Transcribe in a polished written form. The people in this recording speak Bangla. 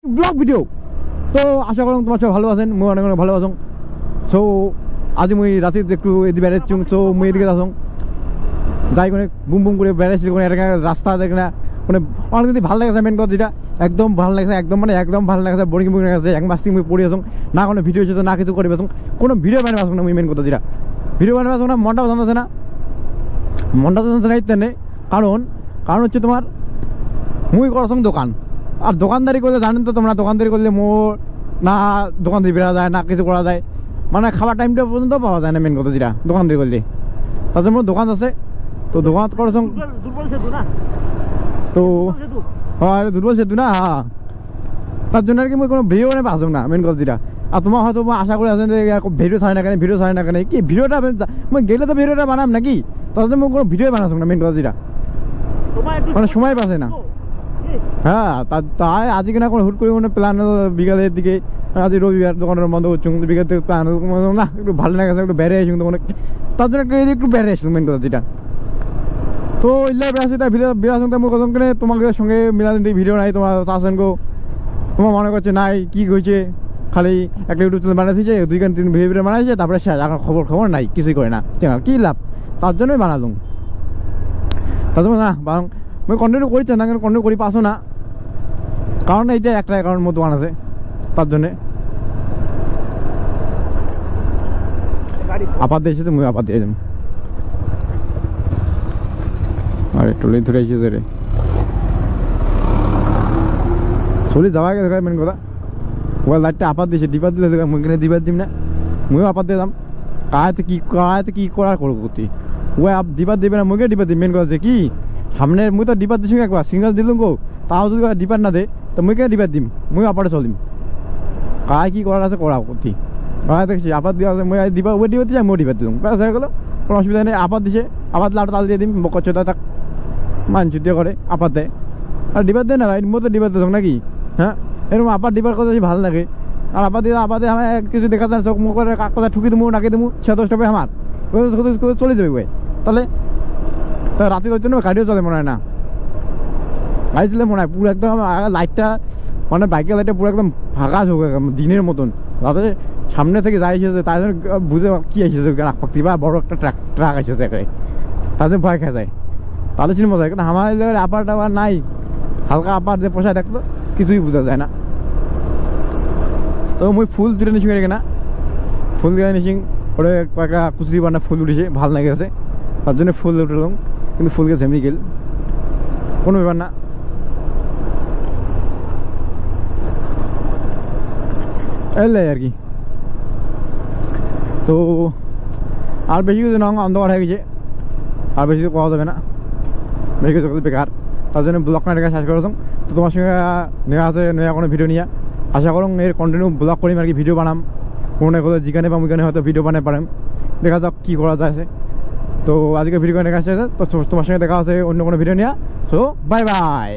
Blog video. তো আশা করলাম তোমার সব ভালো আছেন, মই অনেক অনেক ভালো আছো। সো আজি মই রাতে একটু এদিকে বেড়াচ্ছি। সো মই এদিকে আসং যাই কোনে বুম বুম করে বেড়াচ্ছি কোনে এরকম রাস্তা দেখ না মানে অনেক যদি ভালো লাগছে। মেন কথা যেটা একদম ভালো লাগছে, একদম মানে একদম ভালো লাগছে। বোরিং বোরিং লাগছে, এক মাস থেকে মই পড়ে আসং না, কোনো ভিডিও হচ্ছে না, কিছু করে আসং, কোনো ভিডিও বানাবে আসং না। মই মেন কথা যেটা ভিডিও বানাবে আসং না, মনটাও জানতেছে না, মনটা জানতেছে না ইত্যাদি। কারণ কারণ হচ্ছে তোমার মুই করছং দোকান, আর দোকানদারি করলে জানেন তো তোমরা, দোকানদারি করলে মোর না দোকান থেকে বেরা যায় না কিছু করা যায়, মানে খাবার টাইমটা পর্যন্ত পাওয়া যায় না। মেন কথা যেটা দোকানদারি করলে, তার জন্য দোকান আছে। তো দোকান করছং তো হ্যাঁ দুর্বল সেতু না, হ্যাঁ তার জন্য আর কি মই কোনো ভিডিও বানাবে আসং না। মেন কথা যেটা আর তোমার হয়তো আশা করে আছেন যে ভিডিও ছাড়ে না কেন, ভিডিও ছাড়ে না কেন, কি ভিডিওটা মই গেলে তো ভিডিওটা বানাম নাকি, তার জন্য মই কোনো ভিডিও বানাসং না। মেন কথা যেটা মানে সময় পাচ্ছে না। হ্যাঁ তাই আজকে না কোনো হুট করে কোনো প্ল্যান বিকালের দিকে, আজ রবিবার দোকানের বন্ধ করছি, বিকাল থেকে প্ল্যান না একটু ভালো লাগছে, একটু বেড়ে আসুন তখন, তার জন্য একটু বেড়ে আসুন। মেন কথা যেটা তো ইল্লা বেড়াচ্ছি তাই বিরাজ মই কত করে তোমাকে সঙ্গে মিলা দিন ভিডিও নাই, তোমার আসেন গো তোমার মনে করছে নাই কি হয়েছে, খালি একটা ইউটিউব চ্যানেল বানাইছে, দুই গান তিন ভিডিও বানাইছে, তারপরে শেষ, এখন খবর নাই, কিছুই করে না, কি লাভ, তার জন্যই বানালুম। তার জন্য না মই কন্টিনিউ করিচ্ছি না, কন্টিনিউ করি পাসো না, কারণ এইটা একটা কারণ মতো দোকান আছে, তার জন্যে আপাত দিয়েছে। তো মুই আপাত দিয়ে যাম, আরে টলি ধরে এসেছে রে, চলি যাওয়া গেছে মেন কথা। ওই লাইটটা আপাত দিয়েছে, ডিপাত দিলে মুই ডিপাত দিম না, মুইও আপাত দিয়ে যাম। কায়তে কি করার করবো করতে, ওই ডিপাত দিবে না, মুখে ডিপাত দিই। মেন কথা কি সামনে মুই তো ডিপাত দিছি একবার সিঙ্গেল দিলুম গো, তাও যদি ডিপাত না দে তো মুখে ডিপাত দিম, মুই আপারে চলিম। কায় কি করার আছে করা করতে, দেখছি আপাত দেওয়া আছে, মুই দিবা ওই ডিপাত দিছি, মই ডিপাত দিলাম, ব্যাস হয়ে গেলো, কোনো অসুবিধা নেই। আপাত দিছে, আপাত লাট তাল দিয়ে দিম, বকচ্চটা মানছি দিয়ে করে আপাত দেয়, আর ডিপাত দেয় না ভাই, মই তো ডিপাত দিলাম নাকি। হ্যাঁ এরকম আপাত ডিপার কথা ভালো লাগে, আর আপাত দিয়ে আমার কিছু দেখা যায় চোখ মুখ করে কাক কথা ঠুকি দেবো নাকি দেবো, সে দশটা পাই আমার চলে যাবে ভাই। তাহলে তা রাতে হচ্ছে না, গাড়িও চলে মনে হয় না, গাড়ি চলে মনে হয় পুরো একদম লাইটটা মানে বাইকের লাইটটা পুরো একদম ফাঁকা চোখ দিনের মতন, যাতে সামনে থেকে যাই এসেছে তাই জন্য বুঝে কি এসেছে পাক্তি বা বড় একটা ট্রাক এসেছে, তাদের ভয় খেয়ে যায়, তাহলে ছিল মজা। কিন্তু আমার আপার টাপার নাই, হালকা আপার যে পোষায় দেখতো কিছুই বোঝা যায় না। তো মুই ফুল তুলে নিছি না, ফুল দিয়ে নিছি, ওরে কয়েকটা কুচুরি বানা ফুল উঠেছে, ভাল লেগেছে, তার জন্য ফুল উঠলাম, কিন্তু ফুলকে ঝেমনি গেল, কোনো ব্যাপার না। এলাই আর কি। তো আর বেশি কিছু না, অন্ধকার হয়ে গেছে, আর বেশি কিছু পাওয়া যাবে না, বেশি কিছু বেকার, তার জন্য ব্লগ না শেষ করেছিলাম। তো তোমার সঙ্গে নেওয়া আছে নেওয়া কোনো ভিডিও নিয়ে আশা করুন এর কন্টিনিউ ব্লগ করিম আর কি, ভিডিও বানাম কোনো না কোনো যেখানে বা ওইখানে হয়তো ভিডিও বানাতে পারেন, দেখা যাক কী করা যায়। তো আজকে ভিডিও দেখা আসছে, তো তোমার সঙ্গে দেখা আছে অন্য কোনো ভিডিও নিয়ে। So bye bye.